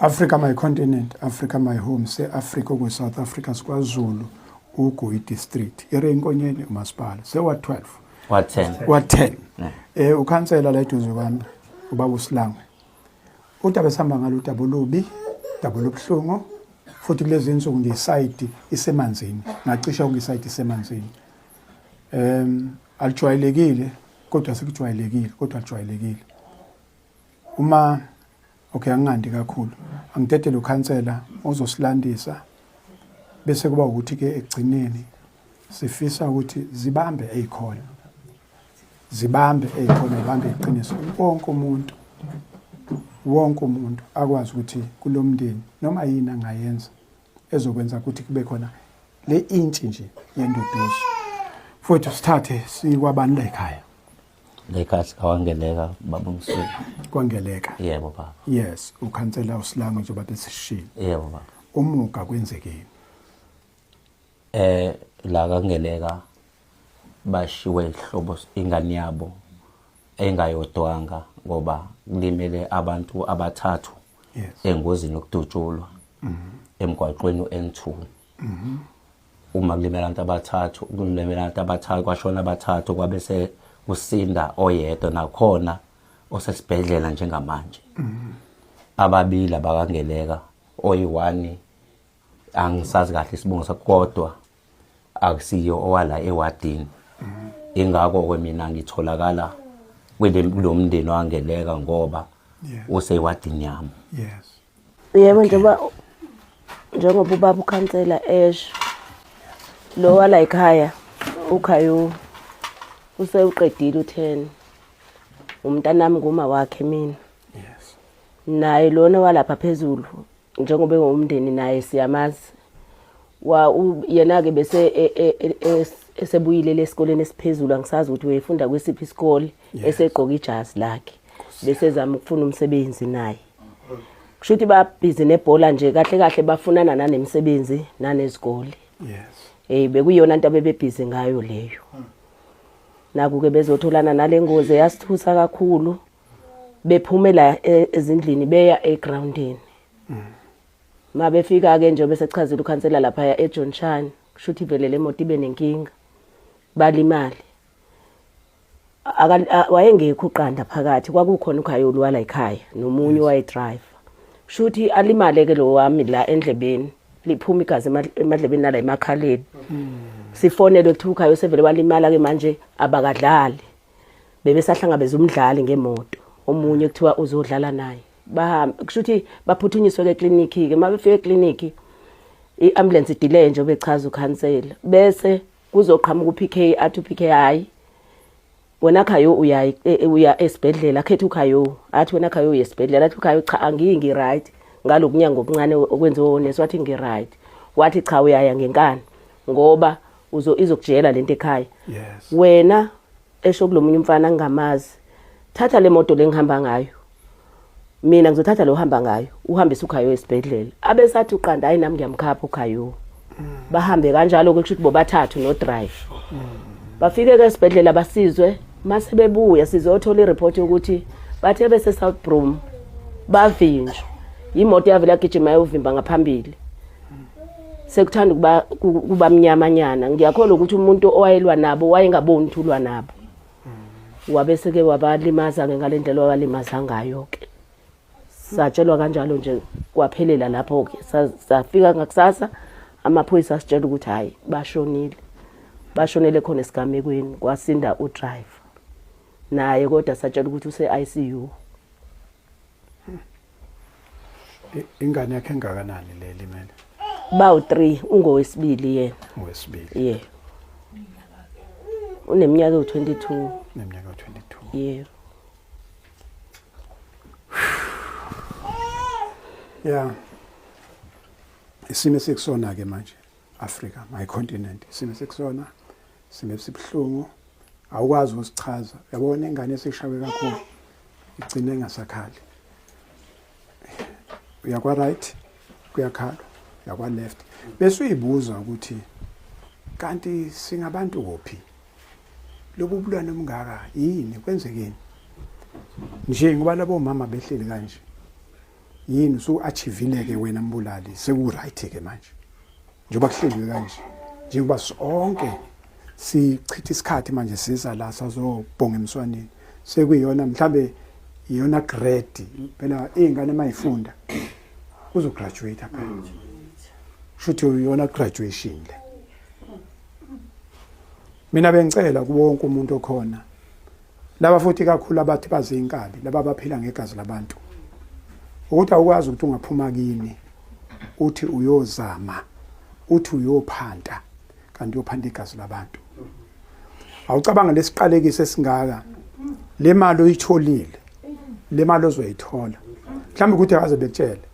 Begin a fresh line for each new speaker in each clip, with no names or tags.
Africa my continent, Africa my home, se Africa ku South Africa siKwaZulu uGoyi district. Erenkonyeni umasipala. Se wa 12.
Wa 10.
Wa 10. Ukhansela la eduze kwami ubaba uSilangwe. Udaba esihamba ngalo udaba olubi, udaba lobhlungu. Futhi kulezi insuku ngisayidi isemanzini. Ngacisha ngisayidi isemanzini. Alijwayelekile kodwa sekujwayelekile kodwa alijwayelekile. Uma okay angandi kakhulu angidedele ukhansela ozosilandisa bese kuba ukuthi ke egcineni sifisa ukuthi zibambe ezikhona zibambe iqiniso wonke umuntu akwazi ukuthi kulomndeni noma yini angayenza ezokwenza ukuthi kube khona le intshi nje yenduduzo futhi sithathe sikwabani la ekhaya
lekhasi kawangeleka baba Msulu
kwangeleka
yebo baba
yes ukhansela uSilangwe njengoba besishilo
yebo baba
umuka kwenzekeni
la kangeleka bashiwe ihlobo ingane yabo engayodwanga ngoba kulimele abantu abathathu engozini yokudutshulwa emgwaqweni uN2 uma kulimela abantu abathathu kwashona abathathu kwabese kusinda oyedwa nakhona osesibhedlela njengamanje ababili abakangeleka oyi1 angisazi kahle isibongo sakodwa akusiyo owala ewadini ingakho kwemina ngitholakala kulomndeni wangeleka ngoba useyiwadini yami
yebo njengoba ubaba ukhansela esho lo wala ekhaya ukhayo usewuqedile u10 umntanami nguma wakhe mina naye lona walapha phezulu njengoba engumndeni naye siyamazi yena ke bese esebuyile lesikoleni esiphezulu angisazi ukuthi wayefunda kwesiphi isikole esegqoka ijazi lakhe bese zama ukufuna umsebenzi naye kushuthi babhizi nebhola nje kahle bafunana nanemsebenzi nanezikole bekuyona into abebebhizi ngayo leyo nakuke bezotholana nalengozi yasithusa kakhulu bephumela ezindlini beya egroundini mabefika ke nje bese chazela ukhansela lapha eJohn Chan kushuthi vele le moto ibe nenkinga balimali wayengekho uqanda phakathi kwakukhona ukhayoli wala ekhaya nomunye wayedriver kushuthi alimale ke lo wami la endlebeni liphuma igazi emadlebeni nala emakhaleni sifonele ukuthuka yosevele walimala ke manje abakadlali bebesahlangabeza umdlali ngemoto omunye kuthiwa uzodlala naye bahamba kushuthi baphuthunyiswe ke clinic ke mabefike clinic iambulance delay nje bechaza ukhansela bese kuzoqhamuka uPK athi uPK hayi wena khayo uya esibhedlela akhethe ukhayo athi wena khayo uyesibhedlela athi ukhayo cha angingi right ngalokunyango okuncane okwenziwe onesi wathi ngi right wathi cha uyaya ngenkani ngoba izokujela lento ekhaya wena esho kulomunye umfana ngamazi thatha le moto lengihamba ngayo mina ngizothatha lo hamba ngayo uhambise ukhayo esibhedlela abesathi uqanda hayi nami ngiyamkhapha ukhayo bahambe kanjalo ke kushuthi bobathathu no drive bafike ke esibhedlela basizwe mase bebuya sizothola ireport ukuthi bathe bese South Brom bavinjwa imoto yavela gijima yovimba ngaphambili sekuthanda kuba mnyamanyana ngiyakholwa ukuthi umuntu owayelwa nabo wayengaboni uthulwa nabo wabese ke wabalimaza ke ngalendlela walimaza ngayo ke satshelwa kanjalo nje kwaphelela lapho ke safika ngakusasa amaphoyisa asitshela ukuthi hayi bashonele khona esigamekweni kwasinda udriver naye kodwa satshela ukuthi use ICU
ingane yakhe engakanani leli mina
bawu3 ungowesibili yena
owesibili
uneminyaka u22
neminyaka u22 isimo sekusona ke manje Africa my continent isimo sekusona sime sibhlungu awukwazi ukusichaza yabona ingane esishawe kakhulu igcine engasakhali uyakwa right kuyakhala yakwa left bese uyibuza ukuthi kanti singabantu kuphi lobu bulwane obungaka yini kwenzekeni nje ngoba labo mama behleli kanje yini usu-achievile ke wena Mbulali seku-right ke manje njengoba kuhleliwe kanje njengoba sonke sichitha isikhathi manje siza la sazobhonga emswaneni sekuyiyona mhlambe iyona grade phela izingane mayifunda uzograduate phela futhi uyona graduation le mina bengicela kuwonke umuntu okhona laba futhi kakhulu abathi bazinkabi laba baphila ngegazi labantu ukuthi awukwazi ukuthi ungaphuma kini uthi uyozama uthi uyophanda kanti uyophanda igazi labantu awucabanga lesiqalekiso esingaka le mali oyitholile le mali ozoyithola mhlawumbe ukuthi akaze bekutshela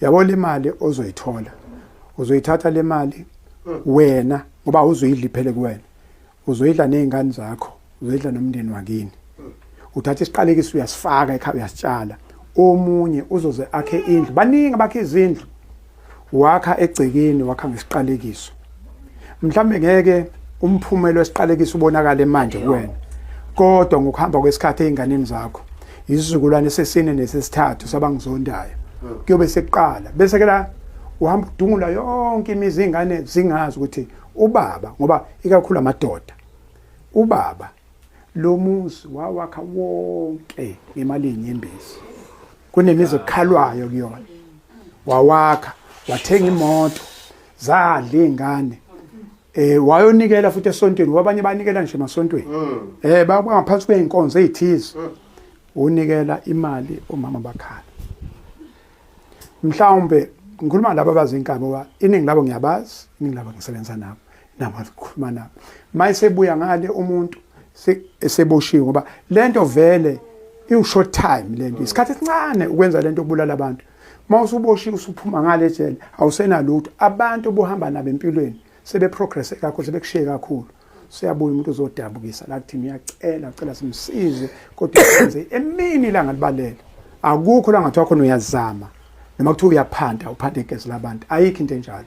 yabona le mali ozoyithola uzoyithatha le mali wena ngoba uzoyidla iphele kuwena uzoyidla nezingane zakho uzoyidla nomndeni wakini uthatha isiqalekiso uyasifaka ekhaya uyasitshala omunye uzoze akhe indlu baningi abakhe izindlu wakha egcekeni wakha ngesiqalekiso mhlambe ngeke umphumelo wesiqalekiso ubonakala manje kuwena kodwa ngokuhamba kwesikhathi ezinganeni zakho isizukulwane sesine nesesithathu sabangizondayo kuyobe seqala bese ke la uhamba udungula yonke imizi ingane zingazi ukuthi ubaba ngoba ikakhulu amadoda ubaba lo muzi wawakha wonke ngemali yenyembezi kunemizi ekhalwayo kuyona wawakha wathenga imoto zadla izingane wayonikela futhi esontweni wabanye banikela nje emasontweni bangaphansi kweinkonzo ezithize unikela imali omama bakhala mhlawumbe ngikhuluma laba abazinkabo wa iningi labo ngiyabazi iningi labo ngisebenza nabo namakhuluma nabo mayisebuya ngale umuntu eseboshiwe ngoba lento vele short time lento isikhathi esincane ukwenza lento okubulala abantu mawusuboshiwe usuphuma ngale ejele awusenalutho abantu bohamba nabo empilweni sebe progress kakhulu sebekushiye kakhulu siyabuya umuntu uzodabukisa la kuthini uyacela ucela simsize kodwa senze emini la ngalibalela akukho la ngathi khona uyazama noma kuthiwa uyaphanda uphanda igazi labantu ayikho into enjalo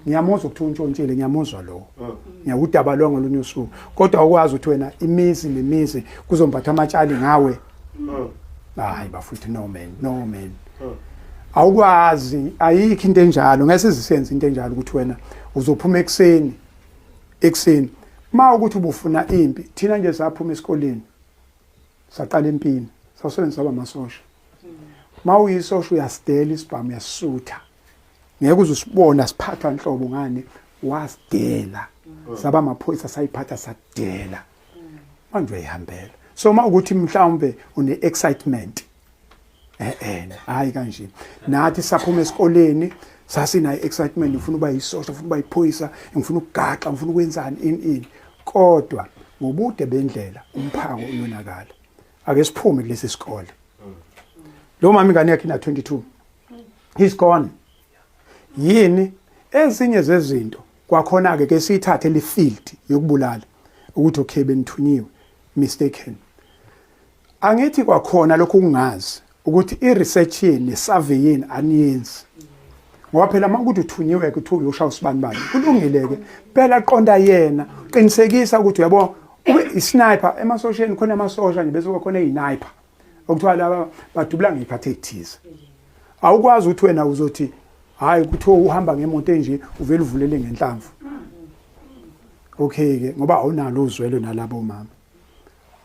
ngiyamuzwa ukuthi uNtshontshile ngiyamuzwa lo ngiyakudaba lo ngolunye usuku kodwa ukwazi ukuthi wena imizi nemizi kuzombatha amatshali ngawe hayi bafuthi no man awukwazi ayikho into enjalo ngeke sizenze into enjalo ukuthi wena uzophuma ekseni ma ukuthi ubufuna impi thina nje saphuma esikoleni saqala empini sawusebenza abamasosha ma uyisosha uyasidela isibhamu uyasutha ngeke uzusibona siphatha inhlobo ngane wasidela saba amaphoyisa sayiphatha sadela manje uyihambela so ma ukuthi mhlawumbe une excitement hayi kanje nathi saphuma esikoleni sasina excitement ufuna uba yisosha ufuna uba yiphoyisa ngifuna ukugaxa ngifuna ukwenzani ini kodwa ngobude bendlela umphako uyonakala ake siphume kulesi sikole lo mama ingane yakhe ina 22 he's gone yini ezinye zezinto kwakhona ke siyithathe le field yokubulala ukuthi okay benithunyiwe mistaken angithi kwakhona lokho kungazi ukuthi i-research yeni ne-survey yeni aniyenzi ngoba phela makuthi uthunyiwe ke uthuke ushaya usibani bani kulungileke phela qonda yena qinisekisa ukuthi uyabo i-sniper emasosheni khona amasosha nje bese kukhona i-sniper okuthiwa laba badubula ngey'khathi ezithize awukwazi ukuthi wena uzothi hayi kuthiwa uhamba ngemoto enje uvele uvulele ngenhlamvu okay ke ngoba awunalo uzwelo nalabo mama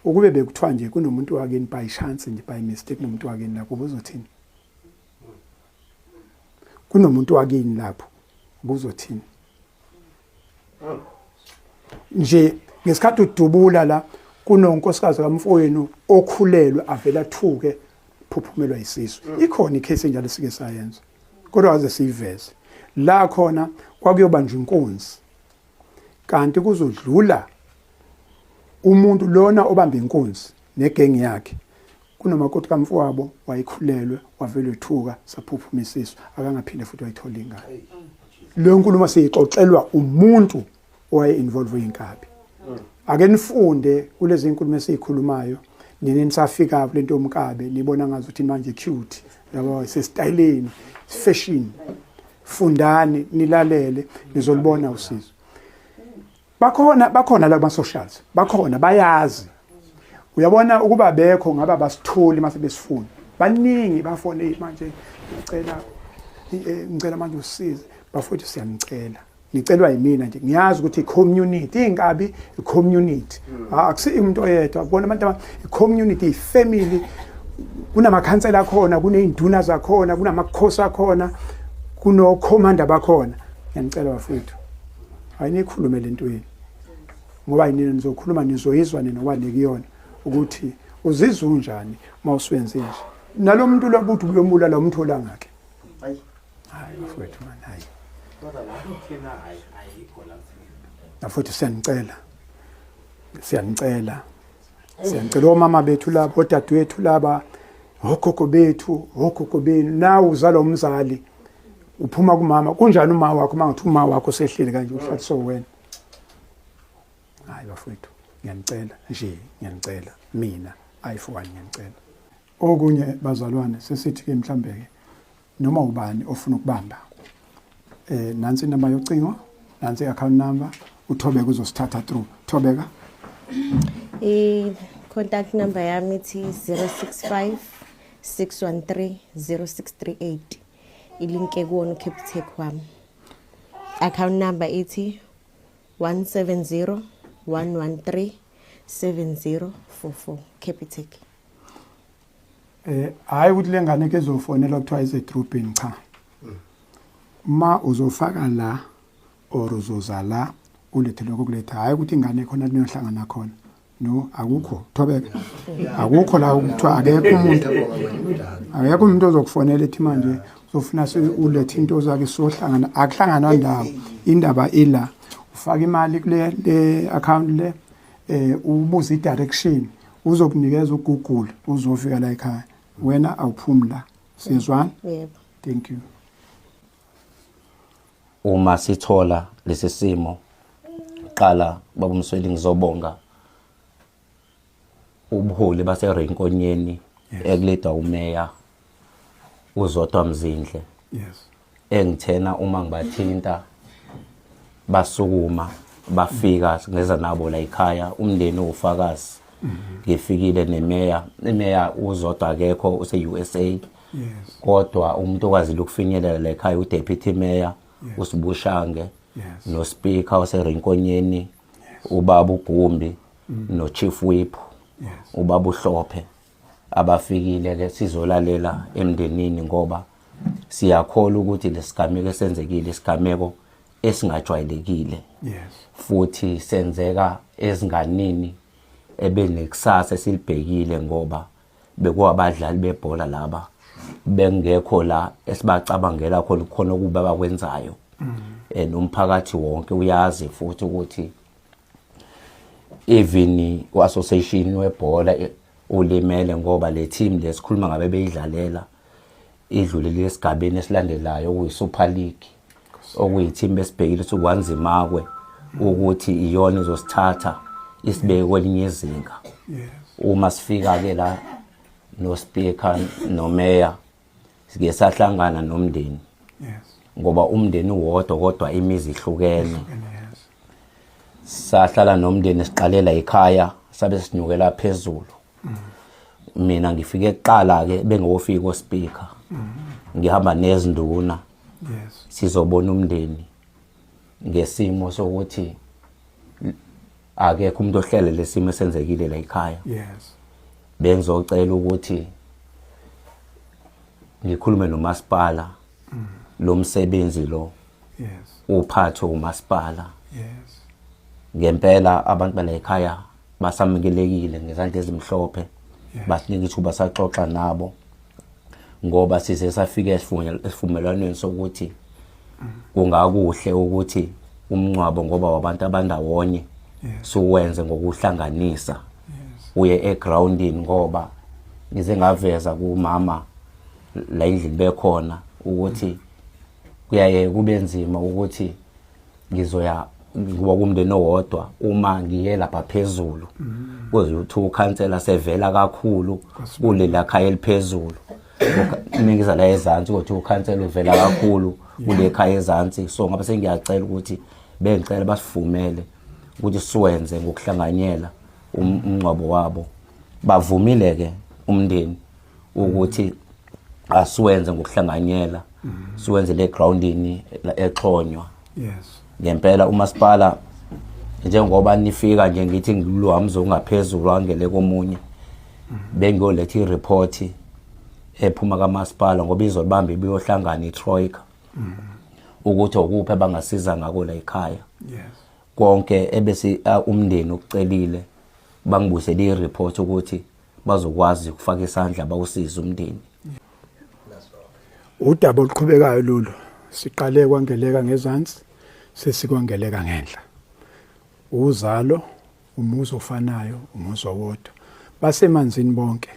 ukube bekuthiwa nje kunomuntu wakini by chance nje by mistake kunomuntu wakini lapho ubuzothini kunomuntu wakini lapho ubuzothini nje ngesikhathi udubula la kunonkosikazi kaMfowenu okhulelwe avela athuke phuphumelwa isisu ikhona icase enjalo sike sayenza kodwa aze siyiveze la khona kwakuyobanjwa inkonzi kanti kuzodlula umuntu lona obamba inkonzi negenge yakhe kunomakoti kaMfowabo wayikhulelwe wavela ethuka saphuphuma isisu akangaphinde futhi wayithola ingane lo nkulumo seyixoxelwa umuntu owaye involve inkabi ake nifunde kulezi inkulumo esikhulumayo nini nisafika lento yomkabe nibona ngazi ukuthi manje cute yabo sesityleni fashion fundani nilalele nizolibona usizo bakhona laba socials bakhona bayazi uyabona ukuba bekho ngaba basitholi mase besifuna baningi bafone manje ngicela manje usize bafowethu siyanicela nicelwa yimina nje ngiyazi ukuthi i-community ingabi i-community akusi umuntu oyedwa bona abantu i-community i-family kunamakhansela akhona kuney'nduna zakhona kunamakhosi akhona kunokhomanda bakhona ngiyanicela bafowethu hayi nikhulume le ntweni ngoba yini nizokhuluma nizoyizwa ninoba nekuyona ukuthi uzizwa unjani mawuswenze nje nalo muntu lobuthi uyomula la umthola ngakhe hayi bafowethu man hayi bafowethu siyanicela omama bethu laba odadewethu laba ogogo bethu ogogo benu nawe uzalwa umzali uphuma kumama kunjani uma wakho mangathi uma wakho sehleli kanje uhlathi so wena hayi bafowethu ngiyanicela mina ayifowani ngiyanicela okunye bazalwane sesithi ke mhlambe ke noma ubani ofuna ukubamba nansi inamba yocingo nansi account number uThobeka uzosithatha through Thobeka
contact number yami ithi 065 613 0638 ilinke kuwona uCapitec wami account number ithi 170 113 7044 Capitec
hayi ukuthi lengane ke ezofonela kuthiwa ize groupini cha ma uzofaka la or uzoza la ulethe lokho kuletha hayi ukuthi ingane khona niyohlangana khona no akukho Thobeka akukho la ukuthiwa akekho umuntu ozokufonela ethi manje uzofuna ulethe into zakhe sohlangana akuhlangana ndawo indaba ila ufaka imali kule account le ubuza i-direction uzokunikeza uGoogle uzofika la ekhaya wena awuphumla sizwana
yebo
thank you
uma sithola lesi simo qala baba Msweli ngizobonga ubuholi baseRenkonyeni ekuleda umeya uZodwa Mzindle
yes
engithena uma ngibathinta basukuma bafika ngeza nabo la ekhaya umndeni ufakazi ngifikile nemeya uZodwa akekho use-USA
yes
kodwa umuntu okwazi ukufinyelela la ekhaya uDeputy Mayor uSibushange
yes
noSpeaker waseRenkonyeni ubaba uGumbi noChief Whip ubaba uHlophe abafikile ke sizolalela emndenini ngoba siyakholwa ukuthi lesigameko esenzekile isigameko esingajwayelekile
yes
futhi senzeka ezinganini ebenekusasa silibhekile ngoba bekuwabadlali bebhola laba bengekho la esibacabangela khona ukuba bakwenzayo nomphakathi wonke uyazi futhi ukuthi even uassociation webhola ulimele ngoba le team lesikhuluma ngabe beyidlalela idlulile esigabeni esilandelayo okuyiSuper League okuyiteam besibhekile ukwanzimakwe ukuthi iyona izosithatha isibeke kwelinye izinga
yes
uma sifika ke la no speaker no mayor sike sahlangana nomndeni
yes
ngoba umndeni uwodwa kodwa imizi ihlukene
yes
sahlala nomndeni siqalela ekhaya sabe sinyukela phezulu mina ngifike kuqala ke bengofika oSpeaker ngihamba nezinduna
yes
sizobona umndeni ngesimo sokuthi akekho umuntu ohlele lesimo esenzekile la ekhaya
yes
bengizocela ukuthi ngikhulume nomasipala lo msebenzi lo
yes
uphatho umasipala
yes
ngempela abantu bala ekhaya basamukelekile ngezandla ezimhlophe basinika ithuba saxoxa nabo ngoba size safika esivumelwaneni sokuthi kungakuhle ukuthi umncwabo ngoba wabantu abandawonye suwenze ngokuhlanganisa uye egroundini ngoba ngize ngaveza kumama la endlini bekhona ukuthi kuyaye kube nzima ukuthi ngizoya ngoba kumndeni owodwa uma ngiye lapha phezulu kuzothi ukhansela sevela kakhulu kulela khaya eliphezulu ningiza la ezantsi ukuthi ukhansela uvela kakhulu kule khaya ezantsi so ngabe sengiyacela ukuthi bengicela basivumele ukuthi siwenze ngokuhlanganyela umncwabo wabo bavumile ke umndeni ukuthi asiwenze ngokuhlanganyela siwenze le groundini exhonywa.
Yes.
Ngempela umasipala njengoba nifika nje ngithi ngilwamza ungaphezulu angele komunye bengiyoletha ireport ephuma kamasipala ngoba izolibamba ibiyohlangana iTroika ukuthi okuphi abangasiza ngako la ekhaya.
Yes.
Konke ebese umndeni ukucelile bangibusele ireport ukuthi bazokwazi ukufaka isandla bawusiza umndeni.
Udaba oluqhubekayo lolu siqale kwangeleka ngezansi sesikwangeleka ngenhla. Uzalo umuzi ofanayo umuzi owodwa basemanzini bonke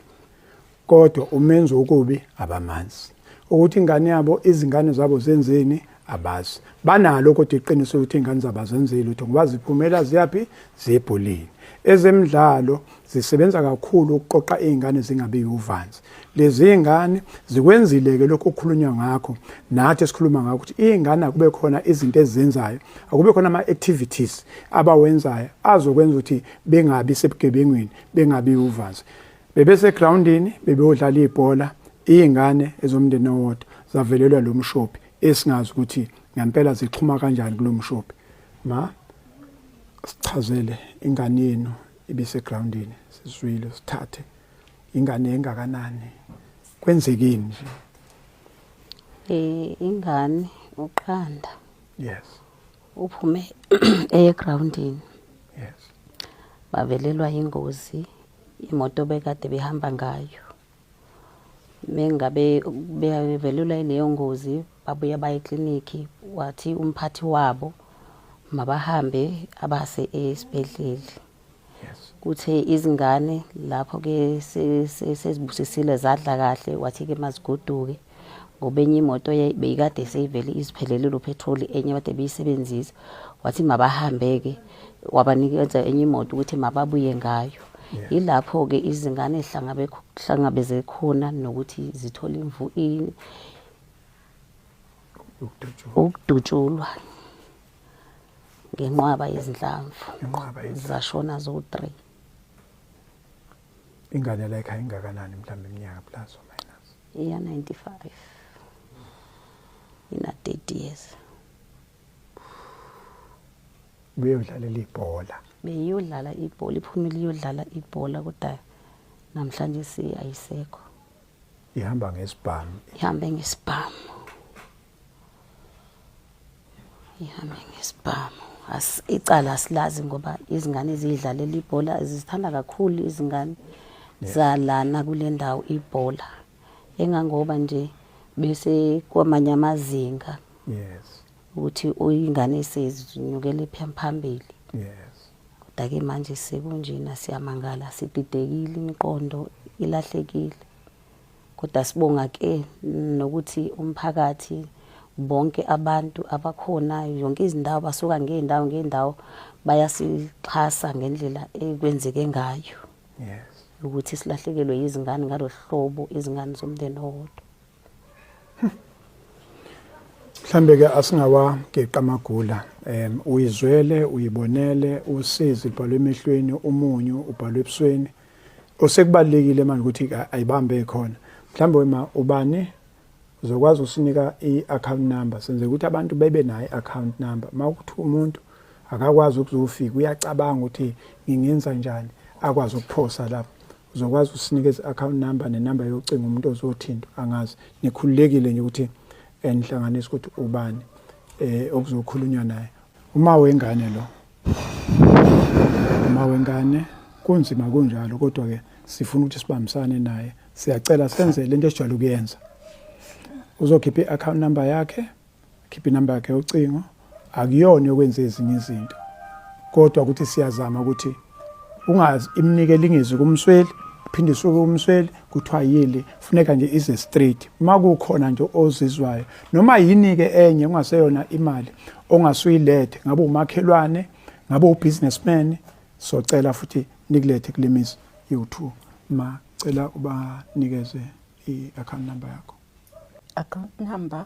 kodwa umenzi ukubi abamanzi ukuthi ingane yabo izingane zabo zenzeni abazi banalo kodwa iqiniso ukuthi ingane zabo zenzile ukuthi ngoba ziphumela ziyapi zebholini ezemidlalo zisebenza kakhulu ukuqoqa izingane zingabi uvanzi. Lezi ingane zikwenzile ke lokho okukhulunywa ngakho nathi esikhuluma ngakho ukuthi izingane akube khona izinto ezenzayo akube khona ama activities abawenzayo azokwenza ukuthi bengabi sebugebengweni bengabi uvanzi. Bebese groundini bebeyodlala ibhola izingane ezomndeni owodwa zavelelwa lo mshophi esingazi ukuthi ngempela zixhuma kanjani kulo mshophi. Ma sichazele ingane yenu ibise groundini siswile sithathe ingane engakanani kwenzekeni nje.
Ingane uqanda.
Yes.
Uphume groundini.
Yes.
Bavelelwa ingozi imoto bekade behamba ngayo. Mengabe bevelelwa ileyo ngozi babuya baye ekliniki wathi umphathi wabo mabahambe abase esibhedlela.
Yes.
Kuthe izingane lapho ke sezibusisile zadla kahle wathi ke mazigoduke ngoba enye imoto beyikade seyivele iziphelelelo petrol enye bade beyisebenzisa wathi mabahambe ke wabanikeza enye imoto ukuthi mababuye ngayo. Yilapho ke izingane hlangabeze khona nokuthi zithola ukudutshulwa ngenqwaba yezinhlamvu zashona zo3.
Ingane la ekhaya ingakanani mhlawumbe iminyaka plus or minus?
Iya 95. Ina 30 years.
Beyodlalela ibhola.
Beyodlala ibhola iphumile iyodlala ibhola kodwa namhlanje ayisekho.
Ihamba ngesibhamu.
Ihambe ngesibhamu. Ihambe ngesibhamu. Icala asilazi ngoba izingane ezidlalela ibhola zizithanda kakhulu izingane zalana kule ndawo ibhola engangoba nje bese kwamanye amazinga.
Yes.
Ukuthi uyingane sezinyukele phambili.
Yes.
Kodwa ke manje sekunjena siyamangala sididekile imiqondo ilahlekile. Kodwa sibonga ke nokuthi umphakathi bonke abantu abakhona yonke izindawo basuka ngeendawo bayasixhasa ngendlela ekwenzeke ngayo.
Yes.
Ukuthi silahlekelwe izingane ngalohlobo izingane zomndeni owodwa.
Mhlambe ke asingawa geqa amagula uyizwele uyibonele usizi ibhalwe emehlweni umunyu ubhalwe ebusweni osekubalekile manje ukuthi ayibambe khona mhlambe wema ubani uzokwazi usinika i-account number senze ukuthi abantu bebe nayo i-account number mawukuthi umuntu akakwazi ukuzofika uyacabanga ukuthi ngingenza njani akwazi ukuphosa lapho uzokwazi usinikeza i-account number nenamba yocingo umuntu ozothinta angazi nikhululekile nje ukuthi enhlanganisa ukuthi ubani okuzokhulunywa naye uma wengane lo uma wengane kunzima kunjalo kodwa ke sifuna ukuthi sibambisane naye siyacela senze lento esijwayele ukuyenza uzokhipha i-account number yakhe khipha inamba yakhe yocingo akuyona yokwenza ezinye izinto kodwa ukuthi siyazama ukuthi ungazi imnikele ingezi kumsweli phinde usuke umsweli kuthiwa yile funeka nje ize straight makukhona nje ozizwayo noma yini ke enye ungaseyona imali ongasuyilethe ngabe umakhelwane ngabe ubusinessman socela futhi nikulethe kulemisi you2 macela ubanikeze i-account number yakho.
Account number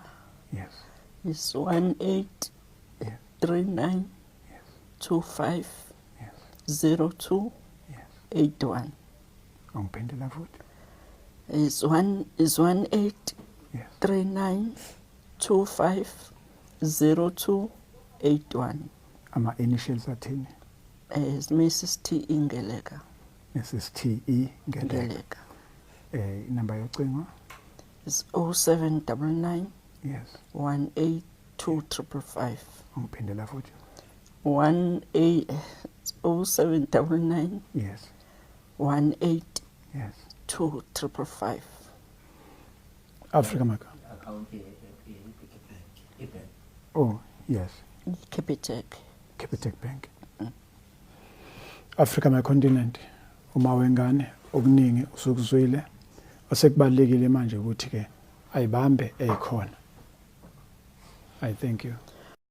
Yes.
is 1839 25 02 81.
Ungiphendula futhi.
is 18
Yes.
39 25 0281.
Ama initials athini?
Is Mrs. T Ingeleka.
Mrs. T.E. Ngeleka.
Ingeleka.
Inamba yocingo?
Is 0799
Yes.
182
Ungiphindela futhi.
0799
Yes.
182
Yes.
555.
Africa Maka. Oh, yes.
Capitec.
Capitec Bank. Africa my continent. Uma wengane okuningi usukuzwile. Osekubalekile manje ukuthi ke ayibambe ekhona. I thank you.